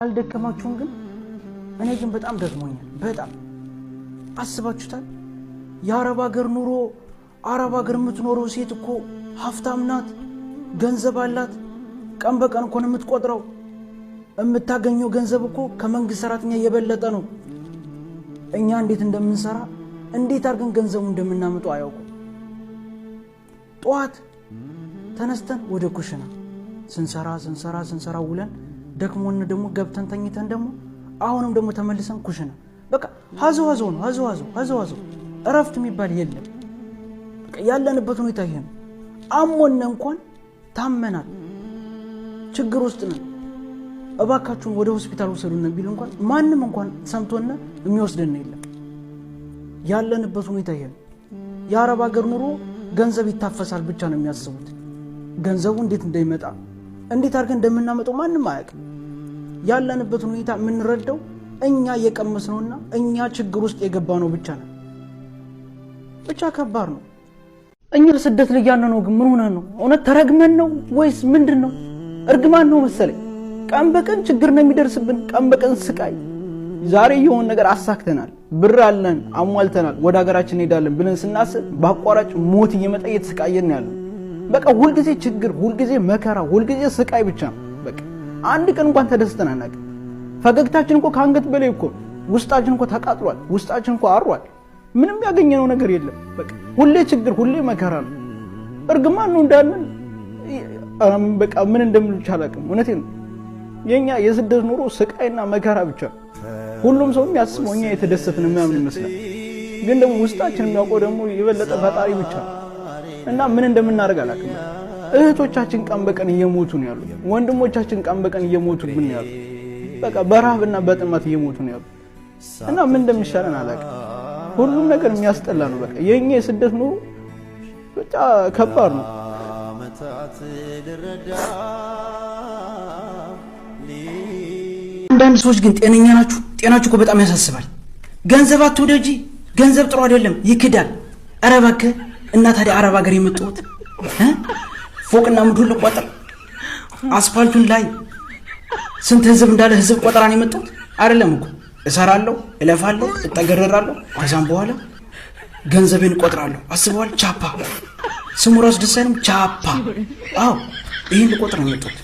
አልደከማችሁም ግን እኔ ግን በጣም ደክሞኛል በጣም አስባችሁታል የአረብ ሀገር ኑሮ አረብ ሀገር የምትኖረው ሴት እኮ ሀብታም ናት ገንዘብ አላት ቀን በቀን እኮ ነው የምትቆጥረው የምታገኘው ገንዘብ እኮ ከመንግስት ሰራተኛ የበለጠ ነው እኛ እንዴት እንደምንሰራ እንዴት አርገን ገንዘቡ እንደምናመጣው አያውቁ ጧት ተነስተን ወደ ኩሽና ስንሰራ ውለን ደክሞን ደግሞ ገብተን ተኝተን ደግሞ አሁንም ደግሞ ተመልሰን ኩሽና በቃ ሀዞ እረፍት የሚባል የለም በቃ ያለንበት ሁኔታ ይሄ ነው አሞን እንኳን ታመናል ችግር ውስጥ ነን እባካችሁን ወደ ሆስፒታል ወሰዱን ቢል እንኳን ማንንም እንኳን ሰምቶና የሚወስደን የለም ያለንበት ሁኔታ ይሄ ነው የአረብ ሀገር ኑሮ ገንዘብ ይታፈሳል ብቻ ነው የሚያስቡት ገንዘቡ እንዴት እንደሚመጣ እንዴት አርገን እንደምናመጣው ማንንም አያውቅም ያለንበት ሁኔታ ምን ረዳው እኛ የቀመስነውና እኛ ችግር ውስጥ የገባነው ብቻ ነው ብቻ ከባድ ነው እኛ ስደት ላይ ያለነው ግን ምን ሆነ ነው እውነት ተረግመን ነው ወይስ ምንድነው እርግማን ነው መሰለኝ ቀን በቀን ችግር ነው የሚደርስብን ቀን በቀን ስቃይ ዛሬ የሆነ ነገር አሳክተናል ብር አለን አሟልተናል ወደ ሀገራችን ሄዳለን ብለን ስናስብ ባቋራጭ ሞት እየመጣ እየተሰቃየን ያለው በቃ ሁሉ ጊዜ ችግር ሁሉ ጊዜ መከራ ሁሉ ጊዜ ስቃይ ብቻ በቃ አንድ ቀን እንኳን ተደስተን አናውቅም ፈገግታችን እኮ ካንገት በላይ እኮ ውስጣችን እኮ ተቃጥሏል ውስጣችን እኮ አሯል ምንም ያገኘነው ነገር የለም በቃ ሁሌ ችግር ሁሌ መከራ ነው እርግማን ነው እንዳለን በቃ ምን እንደምንቻል አላውቅም እውነቴን ነው የኛ የስደት ኑሮ ስቃይና መከራ ብቻ ሁሉም ሰው የሚያስበው እኛ የተደሰትን ምናምን ይመስላል ግን ደግሞ ውስጣችን የሚያውቀው ደግሞ የበለጠ ፈጣሪ ብቻ እና ምን እንደምናደርግ አላውቅም እህቶቻችን ቀን በቀን እየሞቱ ነው ያሉት ወንድሞቻችን ቀን በቀን እየሞቱብን ነው ያሉት በቃ በረሃብና በጥማት እየሞቱ ነው ያሉት እና ምን እንደሚሻለን አላውቅም ሁሉም ነገር የሚያስጠላ ነው በቃ የኛ የስደት ኑሮ ብቻ ከባድ ነው አንዳንድ ሰዎች ግን ጤነኛ ናችሁ ጤናችሁ እኮ በጣም ያሳስባል ገንዘብ አትወደጂ ገንዘብ ጥሩ አይደለም ይክዳል ኧረ እባክህ እና ታዲያ አረብ ሀገር የመጣሁት ፎቅና ምድር ልቆጥር አስፋልቱን ላይ ስንት ህዝብ እንዳለ ህዝብ ቆጠራን የመጣሁት አይደለም እኮ እሰራለሁ እለፋለሁ እጠገረራለሁ ከዛም በኋላ ገንዘቤን ቆጥራለሁ አስበዋል ቻፓ ስሙ ራስ ደሳይም ቻፓ አዎ ይሄን ልቆጥር ነው የመጣሁት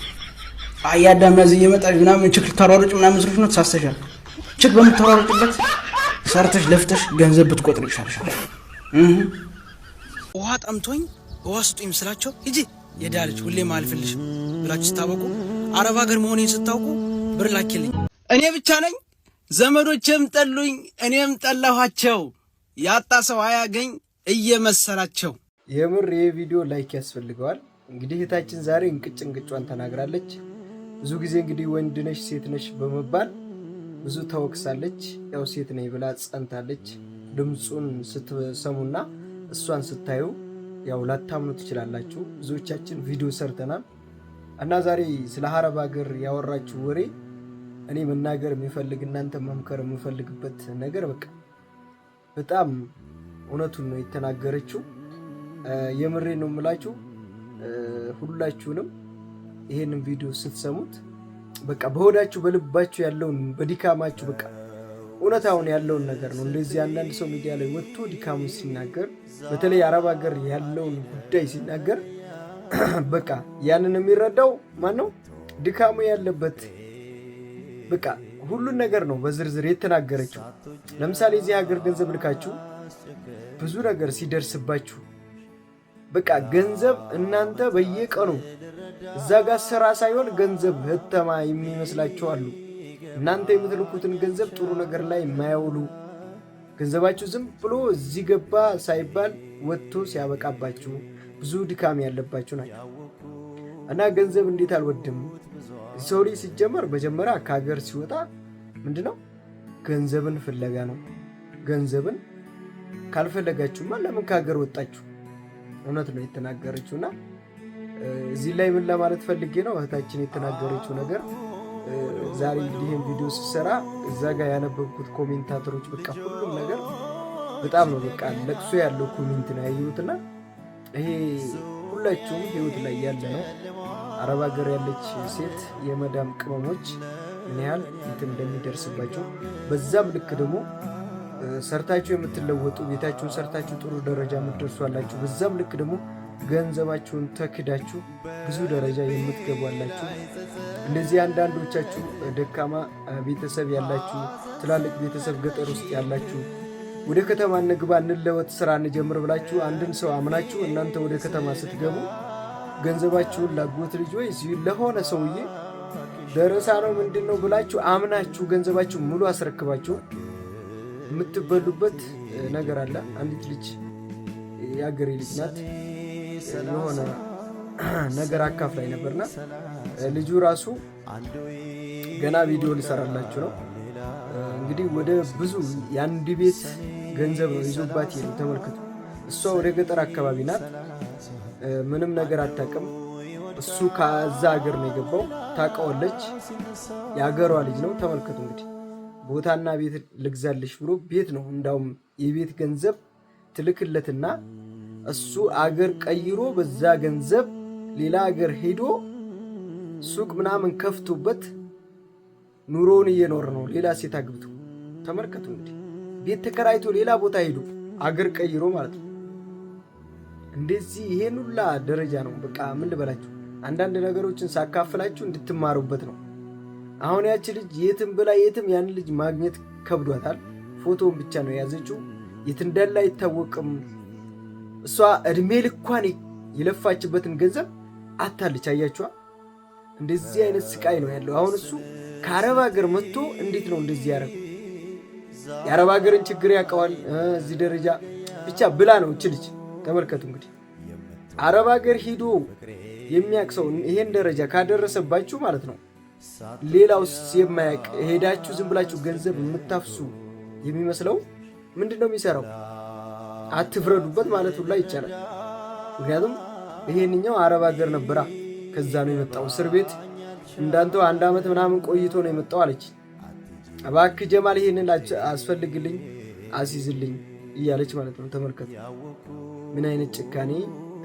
አያዳም ያዝ እየመጣሽ ምናምን ችግር ተሯሩጭ ምናምን ዝርፍ ነው ተሳስተሻል ችግር በመተሯሩጭበት ሰርተሽ ለፍተሽ ገንዘብ ብትቆጥር ይሻልሻል ውሃ ጠምቶኝ ውሃ ስጡኝ ስላቸው ሂጂ የዳልች ሁሌ ማልፈልሽ ብላችሁ ስታበቁ አረብ ሀገር መሆኔን ስታውቁ ብር ላኪልኝ እኔ ብቻ ነኝ ዘመዶቼም ጠሉኝ እኔም ጠላኋቸው ያጣ ሰው አያገኝ እየመሰላቸው የምር የቪዲዮ ላይክ ያስፈልገዋል እንግዲህ እህታችን ዛሬ እንቅጭን ተናግራለች ብዙ ጊዜ እንግዲህ ወንድ ነሽ ሴት ነሽ በመባል ብዙ ተወክሳለች ያው ሴት ነኝ ብላ ጸንታለች ድምጹን ስትሰሙና እሷን ስታዩ ያው ላታምኑ ትችላላችሁ ብዙዎቻችን ቪዲዮ ሰርተናል እና ዛሬ ስለ አረብ ሀገር ያወራችሁ ወሬ እኔ መናገር የሚፈልግ እናንተ መምከር የምፈልግበት ነገር በቃ በጣም እውነቱን ነው የተናገረችው የምሬ ነው የምላችሁ ሁላችሁንም ይሄንን ቪዲዮ ስትሰሙት በቃ በሆዳችሁ በልባችሁ ያለውን በዲካማችሁ በቃ እውነታውን ያለውን ነገር ነው እንደዚህ አንዳንድ ሰው ሚዲያ ላይ ወጥቶ ዲካሙን ሲናገር በተለይ አረብ ሀገር ያለውን ጉዳይ ሲናገር በቃ ያንን የሚረዳው ማን ነው ዲካሙ ያለበት በቃ ሁሉን ነገር ነው በዝርዝር የተናገረችው ለምሳሌ እዚህ ሀገር ገንዘብ ልካችሁ ብዙ ነገር ሲደርስባችሁ በቃ ገንዘብ እናንተ በየቀኑ እዛ ጋር ስራ ሳይሆን ገንዘብ ህተማ የሚመስላችሁ አሉ እናንተ የምትልኩትን ገንዘብ ጥሩ ነገር ላይ የማያውሉ ገንዘባችሁ ዝም ብሎ እዚህ ገባ ሳይባል ወጥቶ ሲያበቃባችሁ ብዙ ድካም ያለባችሁ ናቸው እና ገንዘብ እንዴት አልወድም ሰው ልጅ ሲጀመር በመጀመሪያ ከሀገር ሲወጣ ምንድነው ገንዘብን ፍለጋ ነው ገንዘብን ካልፈለጋችሁማ ለምን ከሀገር ወጣችሁ እውነት ነው የተናገረችውና እዚህ ላይ ምን ለማለት ፈልጌ ነው እህታችን የተናገረችው ነገር ዛሬ እንግዲህ ይሄን ቪዲዮ ሲሰራ እዛ ጋር ያነበብኩት ኮሜንታተሮች በቃ ሁሉም ነገር በጣም ነው በቃ ለቅሶ ያለው ኮሜንት ነው ያዩትና ይሄ ሁላችሁም ህይወት ላይ ያለ ነው አረብ ሀገር ያለች ሴት የመዳም ቅመሞች ምን ያህል እንትን እንደሚደርስባችሁ በዛም ልክ ደግሞ ሰርታችሁ የምትለወጡ ቤታችሁን ሰርታችሁ ጥሩ ደረጃ የምትደርሷላችሁ። በዛም ልክ ደግሞ ገንዘባችሁን ተክዳችሁ ብዙ ደረጃ የምትገቧላችሁ። እንደዚህ አንዳንዶቻችሁ ደካማ ቤተሰብ ያላችሁ፣ ትላልቅ ቤተሰብ ገጠር ውስጥ ያላችሁ ወደ ከተማ እንግባ እንለወጥ ስራ እንጀምር ብላችሁ አንድን ሰው አምናችሁ እናንተ ወደ ከተማ ስትገቡ ገንዘባችሁን ላጎት ልጅ ወይ ለሆነ ሰውዬ ደረሳ ነው ምንድን ነው ብላችሁ አምናችሁ ገንዘባችሁ ሙሉ አስረክባችሁ የምትበሉበት ነገር አለ። አንዲት ልጅ የአገሬ ልጅ ናት የሆነ ነገር አካፍላይ ነበርና ልጁ ራሱ ገና ቪዲዮ ሊሰራላችሁ ነው እንግዲህ ወደ ብዙ የአንድ ቤት ገንዘብ ነው ይዞባት ይሄ ተመልከቱ። እሷ ወደ ገጠር አካባቢ ናት፣ ምንም ነገር አታውቅም። እሱ ከዛ ሀገር ነው የገባው፣ ታውቀዋለች። የሀገሯ ልጅ ነው ተመልከቱ። እንግዲህ ቦታና ቤት ልግዛልሽ ብሎ ቤት ነው እንዳውም የቤት ገንዘብ ትልክለትና እሱ አገር ቀይሮ በዛ ገንዘብ ሌላ አገር ሄዶ ሱቅ ምናምን ከፍቶበት ኑሮውን እየኖረ ነው። ሌላ ሴት አግብቶ ተመልከቱ። እንግዲህ ቤት ተከራይቶ ሌላ ቦታ ሄዶ አገር ቀይሮ ማለት ነው። እንደዚህ ይሄን ሁላ ደረጃ ነው። በቃ ምን ልበላችሁ፣ አንዳንድ ነገሮችን ሳካፍላችሁ እንድትማሩበት ነው። አሁን ያቺ ልጅ የትም ብላ የትም ያን ልጅ ማግኘት ከብዷታል። ፎቶውን ብቻ ነው የያዘችው፣ የት እንዳለ አይታወቅም። እሷ እድሜ ልኳን የለፋችበትን ገንዘብ አታለች። አያችኋ? እንደዚህ አይነት ስቃይ ነው ያለው። አሁን እሱ ከአረብ ሀገር መጥቶ እንዴት ነው እንደዚህ ያደረገው? የአረብ ሀገርን ችግር ያውቀዋል። እዚህ ደረጃ ብቻ ብላ ነው እች ልጅ ተመልከቱ። እንግዲህ አረብ ሀገር ሂዶ የሚያውቅ ሰው ይሄን ደረጃ ካደረሰባችሁ ማለት ነው ሌላውስ የማያውቅ ሄዳችሁ ዝም ብላችሁ ገንዘብ የምታፍሱ የሚመስለው ምንድን ነው የሚሰራው? አትፍረዱበት ማለት ሁላ ይቻላል። ምክንያቱም ይሄንኛው አረብ ሀገር ነበራ፣ ከዛ ነው የመጣው። እስር ቤት እንዳንተው 1 ዓመት ምናምን ቆይቶ ነው የመጣው አለች። እባክህ ጀማል ይሄንን አስፈልግልኝ አሲዝልኝ እያለች ማለት ነው። ተመልከቱ ምን አይነት ጭካኔ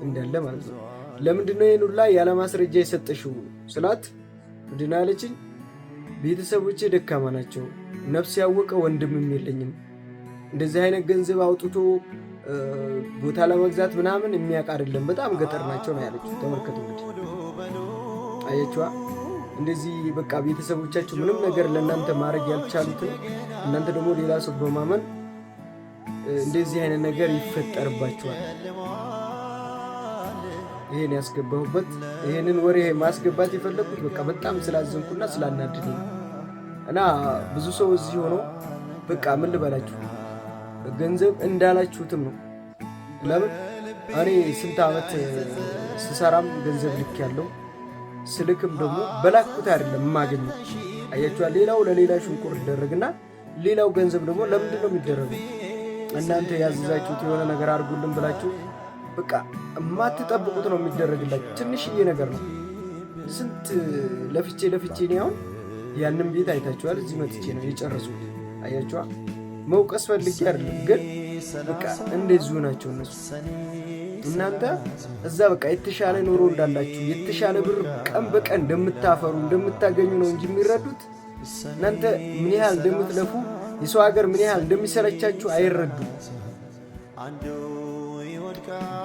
እንዳለ ማለት ነው። ለምንድን ነው ይሄን ሁላ ያለ ማስረጃ የሰጠሽው ስላት ምንድን ነው ያለችኝ? ቤተሰቦቼ ደካማ ናቸው፣ ነፍስ ያወቀ ወንድምም የለኝም፣ እንደዚህ አይነት ገንዘብ አውጥቶ ቦታ ለመግዛት ምናምን የሚያውቅ አይደለም፣ በጣም ገጠር ናቸው ነው ያለችው። ተመልከቱ እንግዲህ አያችዋ። እንደዚህ በቃ ቤተሰቦቻችሁ ምንም ነገር ለእናንተ ማድረግ ያልቻሉትን እናንተ ደግሞ ሌላ ሰው በማመን እንደዚህ አይነት ነገር ይፈጠርባችኋል። ይሄን ያስገባሁበት ይሄንን ወሬ ማስገባት የፈለኩት በቃ በጣም ስላዘንኩና ስላናደደኝ እና ብዙ ሰው እዚህ ሆኖ በቃ ምን ልበላችሁ ገንዘብ እንዳላችሁትም ነው። ለምን እኔ ስንት ዓመት ስሰራም ገንዘብ ልክ ያለው ስልክም ደግሞ በላኩት አይደለም የማገኘው። አያችኋ? ሌላው ለሌላ ሽንቁር ይደረግና ሌላው ገንዘብ ደግሞ ለምንድን ነው የሚደረገው? እናንተ ያዘዛችሁት የሆነ ነገር አድርጉልን ብላችሁ በቃ የማትጠብቁት ነው የሚደረግላችሁ። ትንሽዬ ነገር ነው። ስንት ለፍቼ ነው አሁን ያንን ቤት አይታችኋል። እዚህ መጥቼ ነው የጨረሱት። አያችኋ? መውቀስ ፈልጌ አይደለም፣ ግን በቃ እንደዚሁ ናቸው እነሱ። እናንተ እዛ በቃ የተሻለ ኑሮ እንዳላችሁ የተሻለ ብር ቀን በቀን እንደምታፈሩ እንደምታገኙ ነው እንጂ የሚረዱት እናንተ ምን ያህል እንደምትለፉ የሰው ሀገር ምን ያህል እንደሚሰለቻችሁ አይረዱም።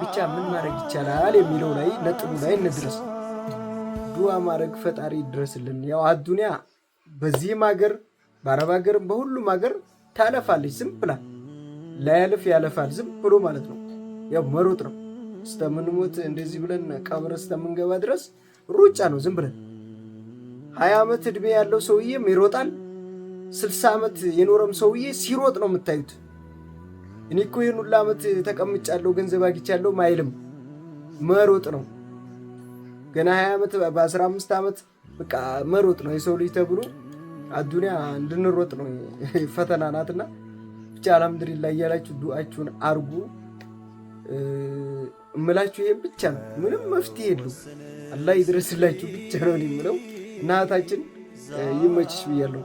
ብቻ ምን ማድረግ ይቻላል የሚለው ላይ ነጥቡ ላይ እንድረስ። ዱዓ ማድረግ ፈጣሪ ይድረስልን። ያው አዱንያ በዚህም ሀገር በአረብ ሀገርም በሁሉም ሀገር ታለፋለች። ዝም ብላ ላያልፍ ያለፋል ዝም ብሎ ማለት ነው። ያው መሮጥ ነው እስከምንሞት እንደዚህ ብለን ቀብር እስከምንገባ ድረስ ሩጫ ነው ዝም ብለን። 20 ዓመት ዕድሜ ያለው ሰውዬም ይሮጣል። 60 ዓመት የኖረም ሰውዬ ሲሮጥ ነው የምታዩት። እኔ እኮ ይሄን ሁሉ ዓመት ተቀምጫለሁ ገንዘብ አግኝቻለሁ ማይልም መሮጥ ነው። ገና 20 ዓመት በ15 ዓመት በቃ መሮጥ ነው የሰው ልጅ ተብሎ አዱንያ እንድንሮጥ ነው። ፈተና ናትና ብቻ አልሐምዱሊላህ እያላችሁ ዱዓችሁን አርጉ እምላችሁ። ይሄን ብቻ ነው፣ ምንም መፍትሄ የለውም። አላህ ይድረስላችሁ ብቻ ነው የምለው። እናታችን ይመችሽ ብያለሁ።